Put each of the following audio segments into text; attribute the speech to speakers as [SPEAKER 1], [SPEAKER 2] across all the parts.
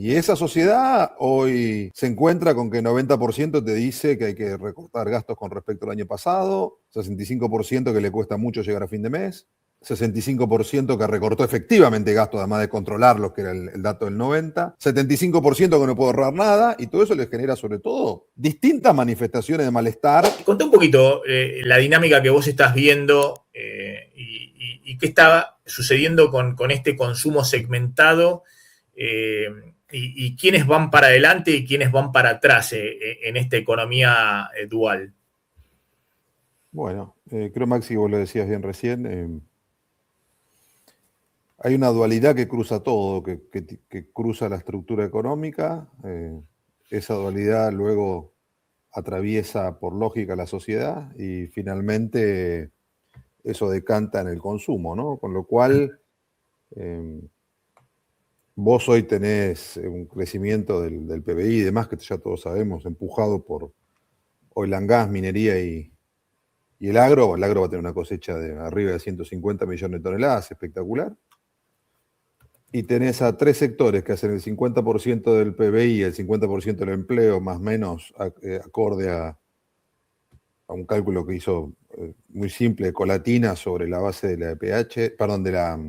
[SPEAKER 1] Y esa sociedad hoy se encuentra con que 90% te dice que hay que recortar gastos con respecto al año pasado, 65% que le cuesta mucho llegar a fin de mes, 65% que recortó efectivamente gastos, además de controlarlos, que era el dato del 90%, 75% que no puede ahorrar nada, y todo eso les genera sobre todo distintas manifestaciones de malestar.
[SPEAKER 2] Contá un poquito la dinámica que vos estás viendo y qué está sucediendo con este consumo segmentado y quiénes van para adelante y quiénes van para atrás en esta economía dual.
[SPEAKER 1] Bueno, creo, Maxi, vos lo decías bien recién, hay una dualidad que cruza todo, que cruza la estructura económica. Esa dualidad luego atraviesa por lógica la sociedad y finalmente eso decanta en el consumo, ¿no? Con lo cual vos hoy tenés un crecimiento del PBI y demás, que ya todos sabemos, empujado por oil and gas, minería y el agro. El agro va a tener una cosecha de arriba de 150 millones de toneladas, espectacular. Y tenés a tres sectores que hacen el 50% del PBI y el 50% del empleo, más o menos acorde a un cálculo que hizo muy simple Colatina sobre la base de la EPH, perdón, de la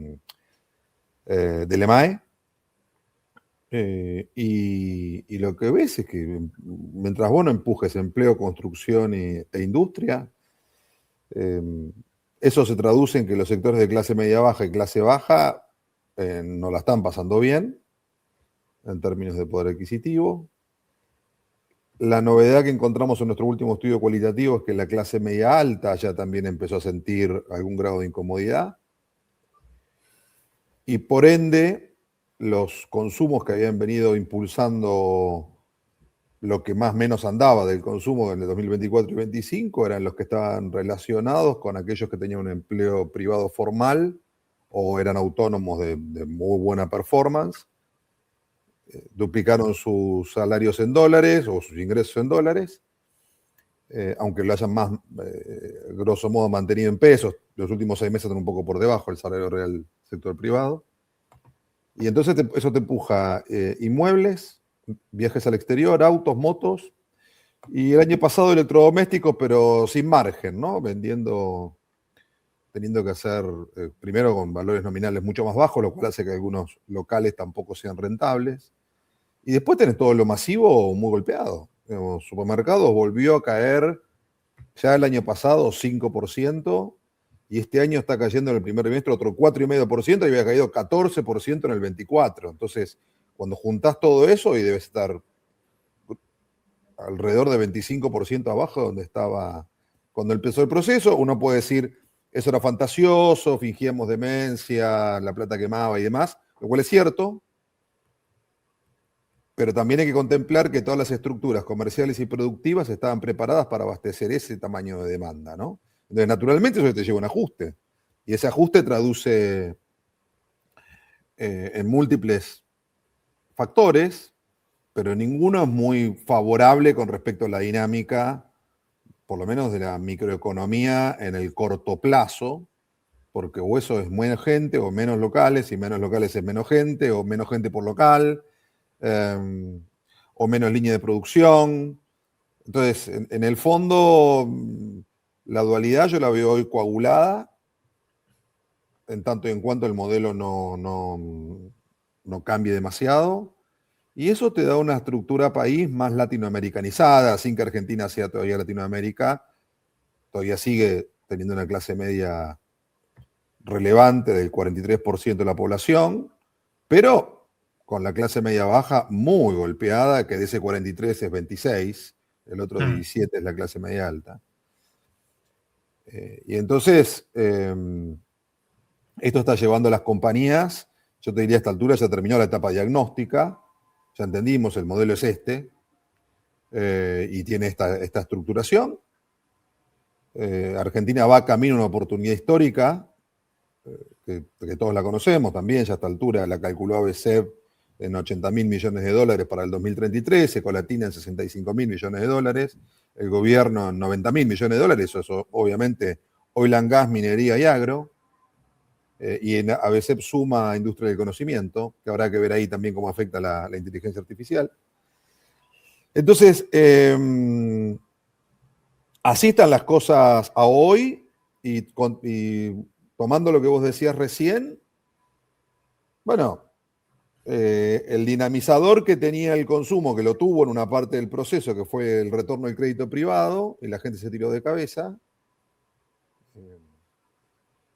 [SPEAKER 1] EMAE. Y lo que ves es que mientras vos no empujes empleo, construcción e industria, eso se traduce en que los sectores de clase media baja y clase baja no la están pasando bien en términos de poder adquisitivo. La novedad que encontramos en nuestro último estudio cualitativo es que la clase media alta ya también empezó a sentir algún grado de incomodidad. Y por ende, los consumos que habían venido impulsando lo que más o menos andaba del consumo en el 2024 y 2025 eran los que estaban relacionados con aquellos que tenían un empleo privado formal o eran autónomos de muy buena performance. Duplicaron sus salarios en dólares o sus ingresos en dólares, aunque lo hayan más, grosso modo, mantenido en pesos. Los últimos 6 meses están un poco por debajo del salario real del sector privado. Y entonces eso te empuja inmuebles, viajes al exterior, autos, motos, y el año pasado electrodomésticos, pero sin margen, ¿no? Vendiendo, teniendo que hacer, primero con valores nominales mucho más bajos, lo cual hace que algunos locales tampoco sean rentables. Y después tenés todo lo masivo muy golpeado. Los supermercados volvió a caer ya el año pasado 5%, y este año está cayendo en el primer trimestre otro 4,5% y había caído 14% en el 24. Entonces, cuando juntás todo eso, y debe estar alrededor de 25% abajo donde estaba cuando empezó el proceso, uno puede decir, eso era fantasioso, fingíamos demencia, la plata quemaba y demás, lo cual es cierto, pero también hay que contemplar que todas las estructuras comerciales y productivas estaban preparadas para abastecer ese tamaño de demanda, ¿no? Entonces, naturalmente, eso te lleva un ajuste. Y ese ajuste traduce en múltiples factores, pero ninguno es muy favorable con respecto a la dinámica, por lo menos de la microeconomía en el corto plazo, porque o eso es menos gente o menos locales, y menos locales es menos gente o menos gente por local, o menos línea de producción. Entonces, en el fondo, la dualidad yo la veo hoy coagulada, en tanto y en cuanto el modelo no cambie demasiado, y eso te da una estructura país más latinoamericanizada, sin que Argentina sea todavía Latinoamérica, todavía sigue teniendo una clase media relevante del 43% de la población, pero con la clase media baja muy golpeada, que de ese 43 es 26, el otro 17 es la clase media alta. Y entonces, esto está llevando a las compañías, yo te diría a esta altura ya terminó la etapa diagnóstica, ya entendimos, el modelo es este, y tiene esta estructuración. Argentina va camino a una oportunidad histórica, que todos la conocemos también, ya a esta altura la calculó ABC en 80.000 millones de dólares para el 2033, Ecolatina en 65.000 millones de dólares, el gobierno en 90.000 millones de dólares, eso obviamente oil and gas, minería y agro. y a veces suma a industria del conocimiento, que habrá que ver ahí también cómo afecta la inteligencia artificial. Entonces, así están las cosas a hoy, y tomando lo que vos decías recién, bueno, el dinamizador que tenía el consumo, que lo tuvo en una parte del proceso, que fue el retorno del crédito privado, y la gente se tiró de cabeza.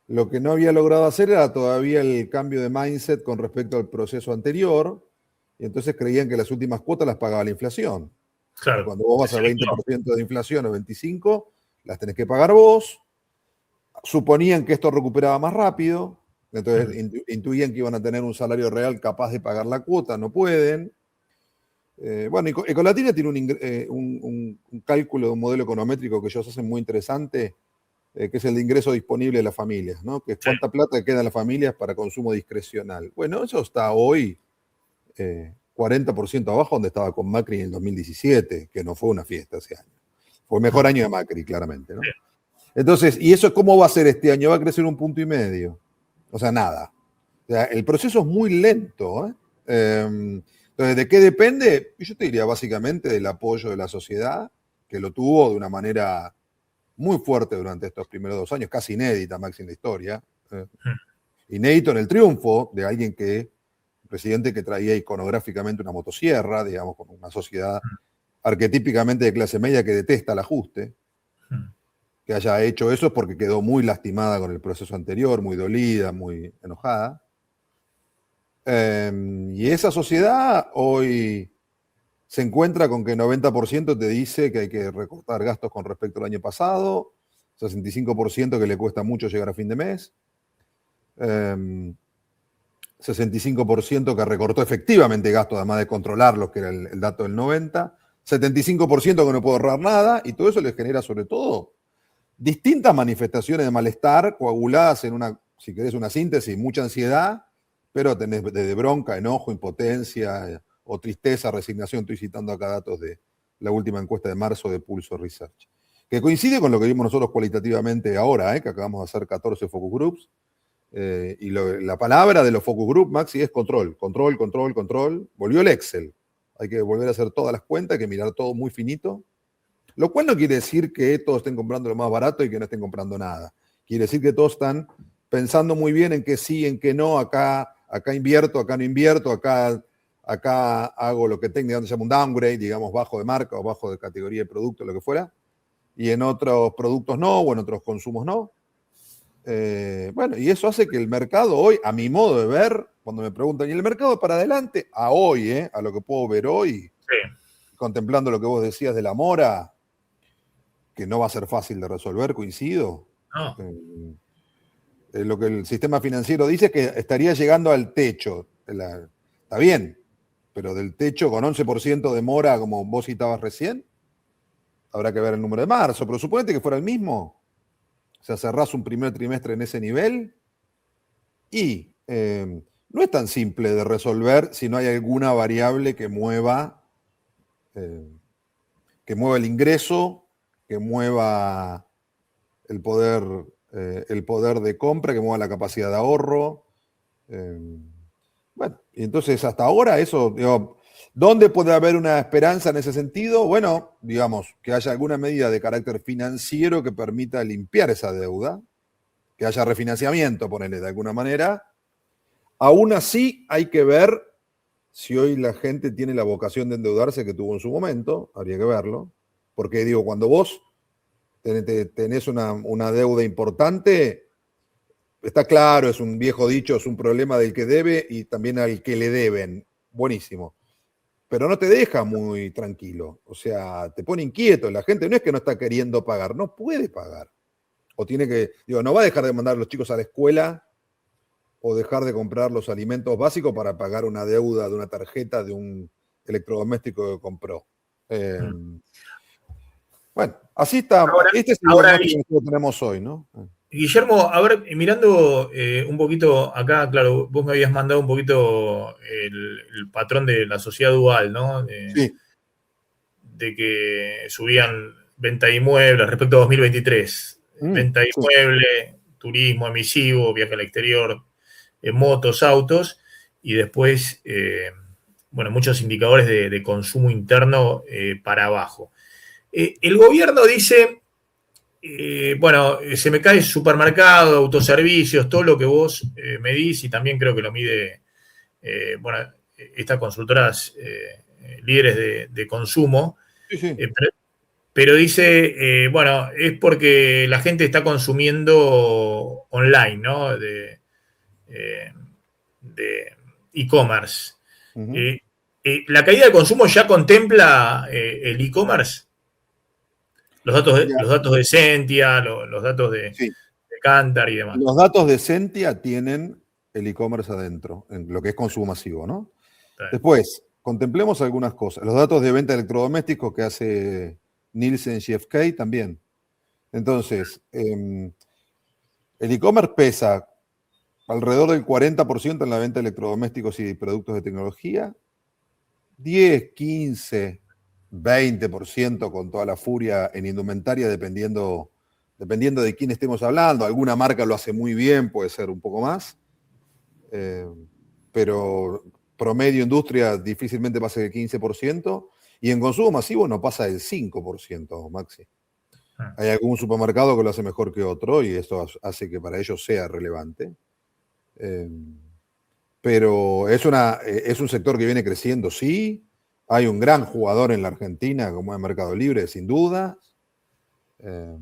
[SPEAKER 1] Lo que no había logrado hacer era todavía el cambio de mindset con respecto al proceso anterior, y entonces creían que las últimas cuotas las pagaba la inflación.
[SPEAKER 2] Claro.
[SPEAKER 1] Cuando vos vas a 20% de inflación o 25%, las tenés que pagar vos. Suponían que esto recuperaba más rápido, entonces intuían que iban a tener un salario real capaz de pagar la cuota, no pueden. Bueno, Ecolatina tiene un cálculo de un modelo econométrico que ellos hacen muy interesante, que es el de ingreso disponible de las familias, ¿no? Que es cuánta plata queda en las familias para consumo discrecional. Bueno, eso está hoy 40% abajo donde estaba con Macri en el 2017, que no fue una fiesta ese año. Fue el mejor año de Macri, claramente, ¿no? Entonces, ¿y eso cómo va a ser este año? Va a crecer 1,5 puntos. O sea, nada. O sea, el proceso es muy lento, ¿eh? Entonces, ¿de qué depende? Yo te diría básicamente del apoyo de la sociedad, que lo tuvo de una manera muy fuerte durante estos primeros 2 años, casi inédita, Maxi, en la historia. Inédito en el triunfo de alguien presidente que traía iconográficamente una motosierra, digamos, con una sociedad arquetípicamente de clase media que detesta el ajuste. Que haya hecho eso es porque quedó muy lastimada con el proceso anterior, muy dolida, muy enojada. Y esa sociedad hoy se encuentra con que el 90% te dice que hay que recortar gastos con respecto al año pasado, 65% que le cuesta mucho llegar a fin de mes, 65% que recortó efectivamente gastos, además de controlarlos, que era el dato del 90%, 75% que no puede ahorrar nada, y todo eso les genera sobre todo distintas manifestaciones de malestar coaguladas en si querés, una síntesis, mucha ansiedad, pero tenés desde bronca, enojo, impotencia o tristeza, resignación. Estoy citando acá datos de la última encuesta de marzo de Pulso Research, que coincide con lo que vimos nosotros cualitativamente ahora, que acabamos de hacer 14 focus groups, y la palabra de los focus groups, Maxi, es control, control, control, control. Volvió el Excel. Hay que volver a hacer todas las cuentas, hay que mirar todo muy finito. Lo cual no quiere decir que todos estén comprando lo más barato y que no estén comprando nada. Quiere decir que todos están pensando muy bien en qué sí, en qué no, acá invierto, acá no invierto, acá hago lo que tenga, donde se llama un downgrade, digamos, bajo de marca o bajo de categoría de producto, lo que fuera, y en otros productos no, o en otros consumos no. Bueno, y eso hace que el mercado hoy, a mi modo de ver, cuando me preguntan, ¿y el mercado para adelante? A hoy, a lo que puedo ver hoy, contemplando lo que vos decías de la mora, que no va a ser fácil de resolver, coincido.
[SPEAKER 2] No.
[SPEAKER 1] Lo que el sistema financiero dice es que estaría llegando al techo. Está bien, pero del techo con 11% de mora, como vos citabas recién, habrá que ver el número de marzo, pero suponete que fuera el mismo. O sea, cerrás un primer trimestre en ese nivel y no es tan simple de resolver si no hay alguna variable que mueva el ingreso, que mueva el poder de compra, que mueva la capacidad de ahorro. Bueno, y entonces hasta ahora eso, digo, ¿dónde puede haber una esperanza en ese sentido? Bueno, digamos, que haya alguna medida de carácter financiero que permita limpiar esa deuda, que haya refinanciamiento, ponele de alguna manera. Aún así hay que ver si hoy la gente tiene la vocación de endeudarse que tuvo en su momento, habría que verlo. Porque digo, cuando vos tenés una deuda importante, está claro, es un viejo dicho, es un problema del que debe y también al que le deben. Buenísimo. Pero no te deja muy tranquilo. O sea, te pone inquieto. La gente no es que no está queriendo pagar, no puede pagar. O tiene que, no va a dejar de mandar a los chicos a la escuela o dejar de comprar los alimentos básicos para pagar una deuda de una tarjeta de un electrodoméstico que compró. Bueno, así está.
[SPEAKER 2] Ahora,
[SPEAKER 1] este es el diagnóstico que tenemos hoy, ¿no?
[SPEAKER 2] Guillermo, a ver, mirando un poquito acá, claro, vos me habías mandado un poquito el patrón de la sociedad dual, ¿no?
[SPEAKER 1] Sí.
[SPEAKER 2] De que subían venta de inmuebles respecto a 2023. Venta de inmuebles turismo emisivo, viaje al exterior, motos, autos, y después, bueno, muchos indicadores de consumo interno para abajo. El gobierno dice, bueno, se me cae supermercado, autoservicios, todo lo que vos medís, y también creo que lo mide, bueno, estas consultoras líderes de consumo,
[SPEAKER 1] Sí, sí.
[SPEAKER 2] pero dice, bueno, es porque la gente está consumiendo online, ¿no? De e-commerce.
[SPEAKER 1] Ujú.
[SPEAKER 2] ¿La caída de consumo ya contempla el e-commerce?
[SPEAKER 1] Mira,
[SPEAKER 2] Los datos de Sentia, los datos
[SPEAKER 1] sí.
[SPEAKER 2] de Kantar y demás.
[SPEAKER 1] Los datos de Sentia tienen el e-commerce adentro, en lo que es consumo masivo, ¿no?
[SPEAKER 2] Está bien.
[SPEAKER 1] Después, contemplemos algunas cosas. Los datos de venta de electrodomésticos que hace Nielsen GfK también. Entonces, el e-commerce pesa alrededor del 40% en la venta de electrodomésticos y productos de tecnología, 10, 15, 20% con toda la furia en indumentaria, dependiendo de quién estemos hablando. Alguna marca lo hace muy bien, puede ser un poco más, pero promedio industria difícilmente pasa del 15%, y en consumo masivo no pasa del 5%, Maxi. Hay algún supermercado que lo hace mejor que otro, y esto hace que para ellos sea relevante. Pero es un sector que viene creciendo, sí. Hay un gran jugador en la Argentina, como es Mercado Libre, sin duda.
[SPEAKER 2] Pero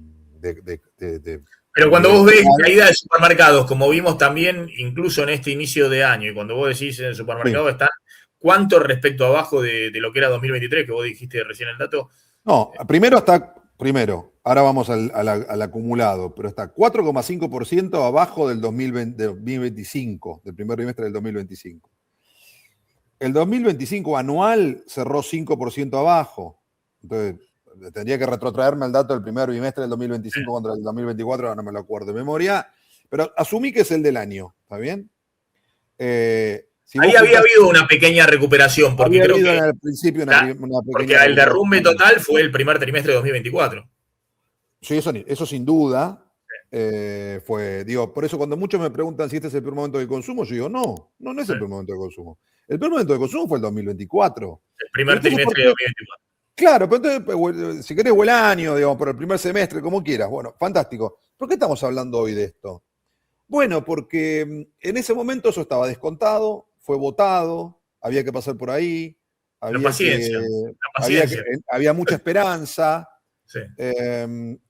[SPEAKER 2] cuando
[SPEAKER 1] Nivel
[SPEAKER 2] vos ves
[SPEAKER 1] global.
[SPEAKER 2] caída de supermercados, como vimos también incluso en este inicio de año, y cuando vos decís en el
[SPEAKER 1] Sí.
[SPEAKER 2] supermercado están, ¿cuánto respecto abajo de lo que era 2023, que vos dijiste recién el dato?
[SPEAKER 1] No, primero, ahora vamos al acumulado, pero está 4,5% abajo del 2025, del primer trimestre del 2025. El 2025 anual cerró 5% abajo. Entonces, tendría que retrotraerme al dato del primer bimestre del 2025 contra el 2024, ahora no me lo acuerdo de memoria, pero asumí que es el del año, ¿está bien? Si
[SPEAKER 2] Ahí
[SPEAKER 1] vos
[SPEAKER 2] había
[SPEAKER 1] juntás,
[SPEAKER 2] habido una pequeña recuperación, porque
[SPEAKER 1] había
[SPEAKER 2] creo
[SPEAKER 1] habido
[SPEAKER 2] que
[SPEAKER 1] en el principio una
[SPEAKER 2] porque
[SPEAKER 1] pequeña
[SPEAKER 2] el derrumbe
[SPEAKER 1] recuperación.
[SPEAKER 2] total fue el primer trimestre de 2024.
[SPEAKER 1] Sí, eso sin duda fue, digo, por eso cuando muchos me preguntan si este es el peor momento de consumo, yo digo, no es el peor momento de consumo. El peor momento de consumo fue el 2024.
[SPEAKER 2] El
[SPEAKER 1] Pero
[SPEAKER 2] primer
[SPEAKER 1] entonces, ¿por
[SPEAKER 2] trimestre de
[SPEAKER 1] qué?
[SPEAKER 2] 2024.
[SPEAKER 1] Claro, pero entonces, si querés, o el año, digamos, por el primer semestre, como quieras. Bueno, fantástico. ¿Por qué estamos hablando hoy de esto? Bueno, porque en ese momento eso estaba descontado, fue votado, había que pasar por ahí,
[SPEAKER 2] La
[SPEAKER 1] había
[SPEAKER 2] paciencia,
[SPEAKER 1] que,
[SPEAKER 2] la
[SPEAKER 1] había que,
[SPEAKER 2] paciencia.
[SPEAKER 1] había mucha esperanza,
[SPEAKER 2] Sí.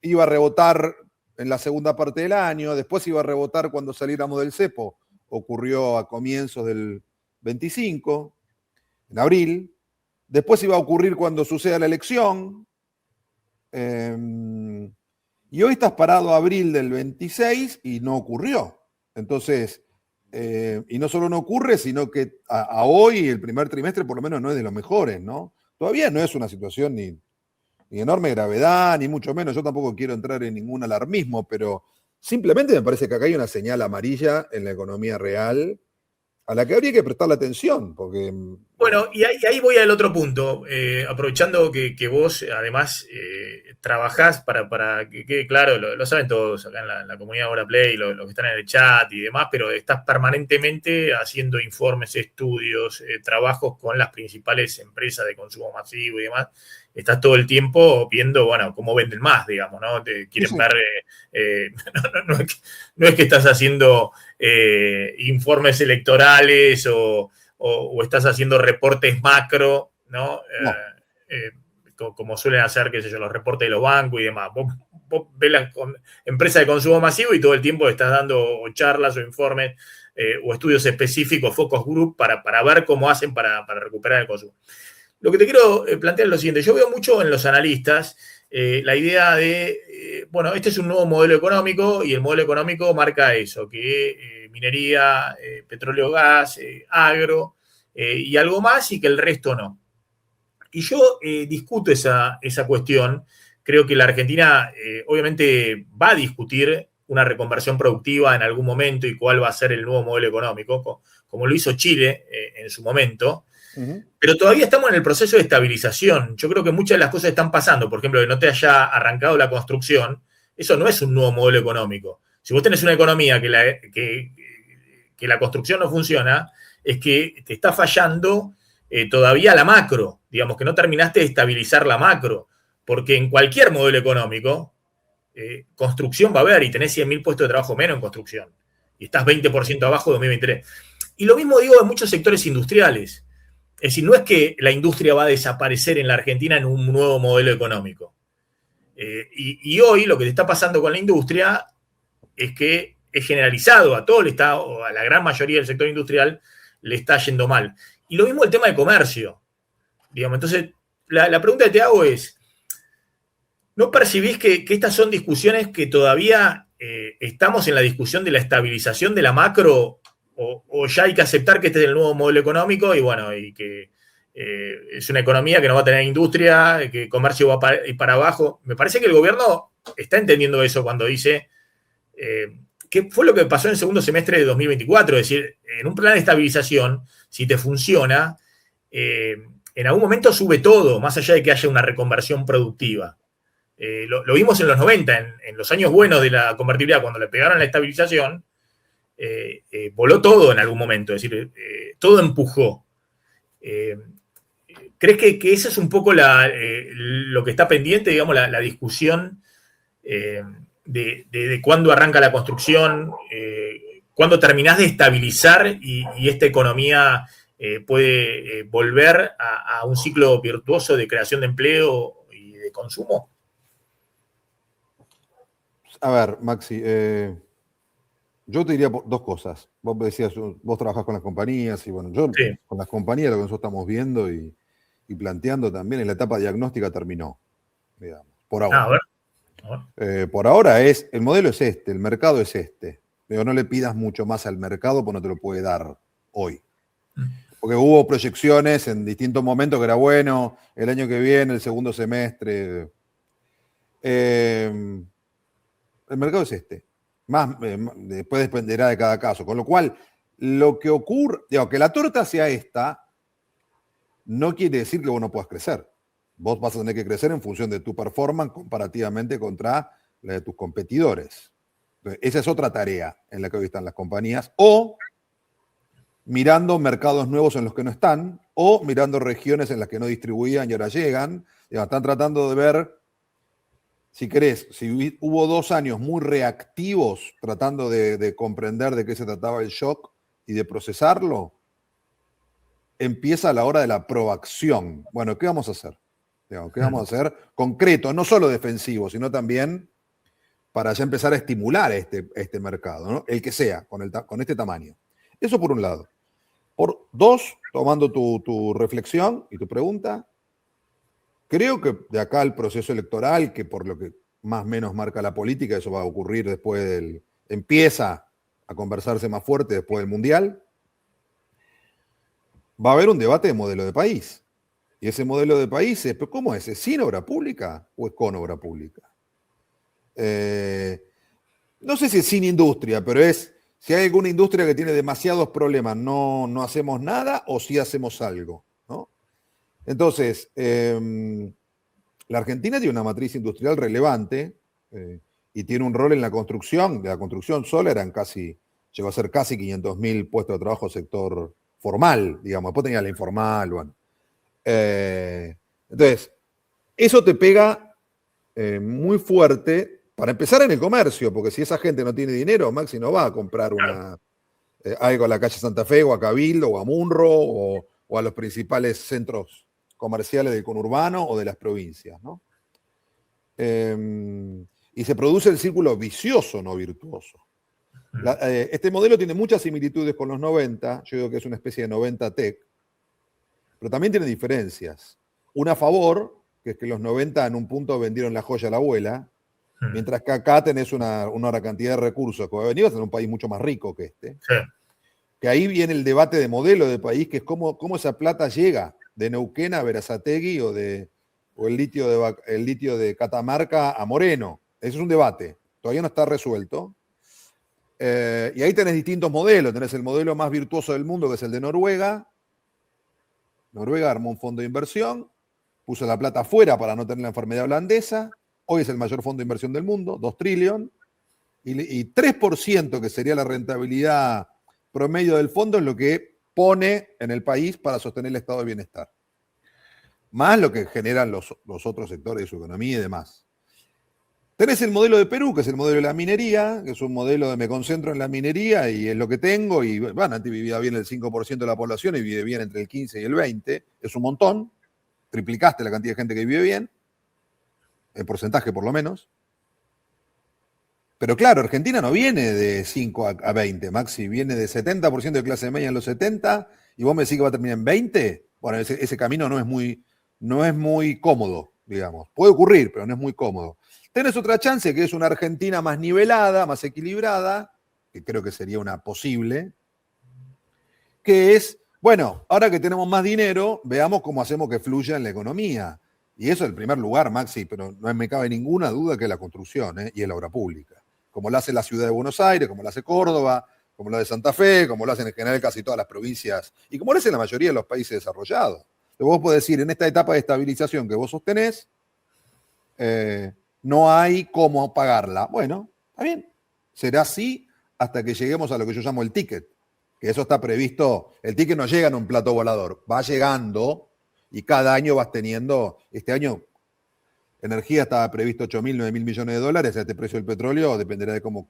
[SPEAKER 1] iba a rebotar en la segunda parte del año, después iba a rebotar cuando saliéramos del cepo, ocurrió a comienzos del 25, en abril, después iba a ocurrir cuando suceda la elección, y hoy estás parado abril del 26 y no ocurrió. Entonces, y no solo no ocurre, sino que a hoy el primer trimestre por lo menos no es de los mejores, ¿no? Todavía no es una situación ni enorme gravedad, ni mucho menos. Yo tampoco quiero entrar en ningún alarmismo, pero simplemente me parece que acá hay una señal amarilla en la economía real a la que habría que prestarle atención, porque
[SPEAKER 2] Bueno, y ahí voy al otro punto, aprovechando que vos además trabajás para que quede claro, lo saben todos acá en la comunidad Ahora Play, los que están en el chat y demás, pero estás permanentemente haciendo informes, estudios, trabajos con las principales empresas de consumo masivo y demás. Estás todo el tiempo viendo, bueno, cómo venden más, digamos, ¿no? Te quieren
[SPEAKER 1] sí,
[SPEAKER 2] ver, no es que estás haciendo informes electorales o estás haciendo reportes macro, ¿no?
[SPEAKER 1] no,
[SPEAKER 2] Como suelen hacer, qué sé yo, los reportes de los bancos y demás. Vos ves la empresa de consumo masivo y todo el tiempo estás dando charlas o informes o estudios específicos, focus group, para ver cómo hacen para recuperar el consumo. Lo que te quiero plantear es lo siguiente. Yo veo mucho en los analistas la idea de, bueno, este es un nuevo modelo económico y el modelo económico marca eso, que minería, petróleo, gas, agro y algo más y que el resto no. Y yo discuto esa cuestión. Creo que la Argentina obviamente va a discutir una reconversión productiva en algún momento y cuál va a ser el nuevo modelo económico, como lo hizo Chile en su momento. Pero todavía estamos en el proceso de estabilización. Yo creo que muchas de las cosas están pasando. Por ejemplo, que no te haya arrancado la construcción, eso no es un nuevo modelo económico. Si vos tenés una economía que la construcción no funciona, es que te está fallando todavía la macro, digamos que no terminaste de estabilizar la macro, porque en cualquier modelo económico, construcción va a haber y tenés 100.000 puestos de trabajo menos en construcción y estás 20% abajo de 2023. Y lo mismo digo de muchos sectores industriales. Es decir, no es que la industria va a desaparecer en la Argentina en un nuevo modelo económico. Y hoy lo que te está pasando con la industria es que es generalizado a todo el Estado, o a la gran mayoría del sector industrial, le está yendo mal. Y lo mismo el tema de comercio. Digamos, entonces, la pregunta que te hago es, ¿no percibís que estas son discusiones que todavía estamos en la discusión de la estabilización de la macro o ya hay que aceptar que este es el nuevo modelo económico y bueno, y que es una economía que no va a tener industria, que el comercio va para abajo? Me parece que el gobierno está entendiendo eso cuando dice que fue lo que pasó en el segundo semestre de 2024, es decir, en un plan de estabilización, si te funciona, en algún momento sube todo, más allá de que haya una reconversión productiva. Lo vimos en los 90, en los años buenos de la convertibilidad, cuando le pegaron la estabilización, voló todo en algún momento, es decir, todo empujó. ¿Crees que ese es un poco lo que está pendiente, digamos, la discusión de cuándo arranca la construcción, cuándo terminás de estabilizar y esta economía puede volver a un ciclo virtuoso de creación de empleo y de consumo?
[SPEAKER 1] A ver, Maxi, yo te diría dos cosas. Vos decías, vos trabajás con las compañías y bueno, yo
[SPEAKER 2] Sí.
[SPEAKER 1] con las compañías lo que nosotros estamos viendo y planteando también en la etapa diagnóstica terminó, digamos, por ahora.
[SPEAKER 2] A ver.
[SPEAKER 1] Por ahora el modelo es este, el mercado es este. Pero no le pidas mucho más al mercado porque no te lo puede dar hoy. Porque hubo proyecciones en distintos momentos que era bueno, el año que viene, el segundo semestre. El mercado es este. Después dependerá de cada caso. Con lo cual, lo que ocurre, digo, que la torta sea esta, no quiere decir que vos no puedas crecer. Vos vas a tener que crecer en función de tu performance comparativamente contra la de tus competidores. Entonces, esa es otra tarea en la que hoy están las compañías. O mirando mercados nuevos en los que no están, o mirando regiones en las que no distribuían y ahora llegan. Digamos, están tratando de ver, si querés, si hubo 2 años muy reactivos tratando de comprender de qué se trataba el shock y de procesarlo, empieza la hora de la proacción. Bueno, ¿qué vamos a hacer? Digamos, ¿qué vamos a hacer? Concreto, no solo defensivo, sino también para ya empezar a estimular este mercado, ¿no? El que sea, con este tamaño. Eso por un lado. Por dos, tomando tu reflexión y tu pregunta, creo que de acá al proceso electoral, que por lo que más o menos marca la política, eso va a ocurrir después empieza a conversarse más fuerte después del Mundial, va a haber un debate de modelo de país. Y ese modelo de país es, ¿cómo es? ¿Es sin obra pública o es con obra pública? No sé si es sin industria, pero es, si hay alguna industria que tiene demasiados problemas, no hacemos nada o si hacemos algo, ¿no? Entonces, la Argentina tiene una matriz industrial relevante y tiene un rol en la construcción. De la construcción sola llegó a ser casi 500.000 puestos de trabajo sector formal, digamos. Después tenía la informal, bueno. Entonces, eso te pega muy fuerte para empezar en el comercio, porque si esa gente no tiene dinero, Maxi no va a comprar algo a la calle Santa Fe o a Cabildo o a Munro o a los principales centros comerciales del conurbano o de las provincias, ¿no? Y se produce el círculo vicioso, no virtuoso. Este modelo tiene muchas similitudes con los 90, yo digo que es una especie de 90 tech, pero también tiene diferencias. Una a favor, que es que los 90 en un punto vendieron la joya a la abuela, mientras que acá tenés una cantidad de recursos que venimos en un país mucho más rico que este.
[SPEAKER 2] Sí.
[SPEAKER 1] Que ahí viene el debate de modelo de país, que es cómo esa plata llega de Neuquén a Berazategui o el litio de Catamarca a Moreno. Ese es un debate, todavía no está resuelto. Y ahí tenés distintos modelos. Tenés el modelo más virtuoso del mundo, que es el de Noruega. Noruega armó un fondo de inversión, puso la plata afuera para no tener la enfermedad holandesa. Hoy es el mayor fondo de inversión del mundo, 2 trillones. y 3%, que sería la rentabilidad promedio del fondo, es lo que pone en el país para sostener el estado de bienestar. Más lo que generan los otros sectores de su economía y demás. Tenés el modelo de Perú, que es el modelo de la minería, que es un modelo de me concentro en la minería y es lo que tengo, y bueno, antes vivía bien el 5% de la población y vive bien entre el 15 y el 20, es un montón, triplicaste la cantidad de gente que vive bien, en porcentaje por lo menos. Pero claro, Argentina no viene de 5 a 20, Maxi, viene de 70% de clase media en los 70, y vos me decís que va a terminar en 20. Bueno, ese camino no es muy cómodo, digamos. Puede ocurrir, pero no es muy cómodo. Tenés otra chance, que es una Argentina más nivelada, más equilibrada, que creo que sería una posible, que es, bueno, ahora que tenemos más dinero, veamos cómo hacemos que fluya en la economía. Y eso es el primer lugar, Maxi, pero no me cabe ninguna duda que es la construcción, y es la obra pública. Como lo hace la ciudad de Buenos Aires, como lo hace Córdoba, como lo hace Santa Fe, como lo hacen en general casi todas las provincias, y como lo hacen la mayoría de los países desarrollados. Entonces vos podés decir, en esta etapa de estabilización que vos sostenés, no hay cómo pagarla. Bueno, está bien, será así hasta que lleguemos a lo que yo llamo el ticket, que eso está previsto. El ticket no llega en un plato volador, va llegando y cada año vas teniendo, este año energía estaba previsto 8.000, 9.000 millones de dólares, a este precio del petróleo dependerá de cómo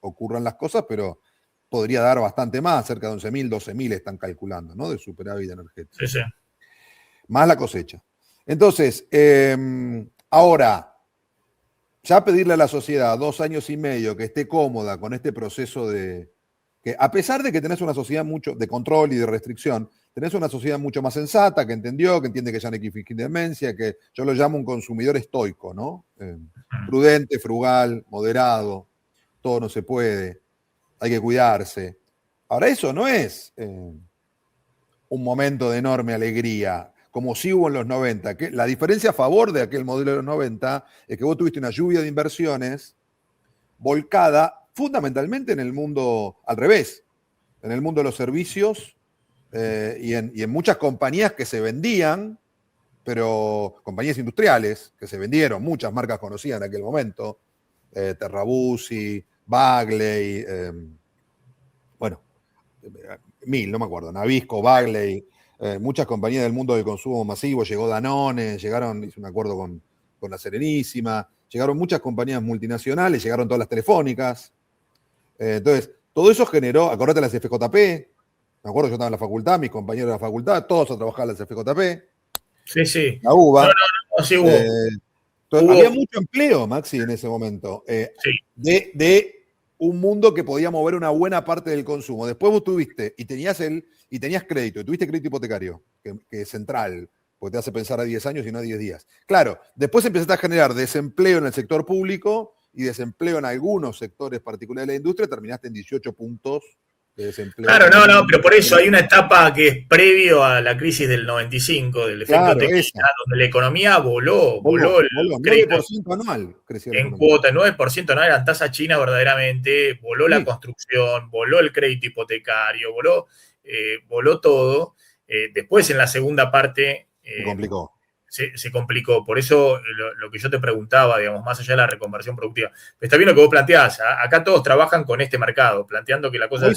[SPEAKER 1] ocurran las cosas, pero podría dar bastante más, cerca de 11.000, 12.000 están calculando, ¿no? De superávit energético.
[SPEAKER 2] Sí, sí.
[SPEAKER 1] Más la cosecha. Entonces, ahora, ya pedirle a la sociedad 2 años y medio que esté cómoda con este proceso que a pesar de que tenés una sociedad mucho de control y de restricción, tenés una sociedad mucho más sensata, que entendió, que entiende que ya no hay que fingir demencia, que yo lo llamo un consumidor estoico, ¿no? Prudente, frugal, moderado, todo no se puede, hay que cuidarse. Ahora, eso no es un momento de enorme alegría, como sí hubo en los 90. Que la diferencia a favor de aquel modelo de los 90 es que vos tuviste una lluvia de inversiones volcada fundamentalmente en el mundo al revés, en el mundo de los servicios y en muchas compañías que se vendían, pero compañías industriales que se vendieron, muchas marcas conocidas en aquel momento, Terrabuzzi, Bagley, bueno, no me acuerdo, Nabisco, Bagley, muchas compañías del mundo del consumo masivo, llegó Danone, hice un acuerdo con la Serenísima, llegaron muchas compañías multinacionales, llegaron todas las telefónicas. Entonces, todo eso generó, acordate las FJP, me acuerdo, yo estaba en la facultad, mis compañeros de la facultad, todos a trabajar en las FJP.
[SPEAKER 2] Sí, sí.
[SPEAKER 1] La UBA.
[SPEAKER 2] No, sí hubo.
[SPEAKER 1] Entonces, había mucho empleo, Maxi, en ese momento,
[SPEAKER 2] sí.
[SPEAKER 1] de un mundo que podía mover una buena parte del consumo. Después vos tuviste, y tenías crédito, y tuviste crédito hipotecario, que es central, porque te hace pensar a 10 años y no a 10 días. Claro, después empezaste a generar desempleo en el sector público y desempleo en algunos sectores particulares de la industria, terminaste en 18 puntos de desempleo.
[SPEAKER 2] Claro, no, pero por eso hay una etapa que es previo a la crisis del 95, del efecto tequila, donde la economía voló el
[SPEAKER 1] 9% anual crecía
[SPEAKER 2] en cuota, 9% anual eran tasa china verdaderamente, voló la construcción, voló el crédito hipotecario, voló todo. Después en la segunda parte
[SPEAKER 1] se complicó.
[SPEAKER 2] Se complicó. Por eso lo que yo te preguntaba, digamos, más allá de la reconversión productiva. Está bien lo que vos planteás. Acá todos trabajan con este mercado, planteando que la cosa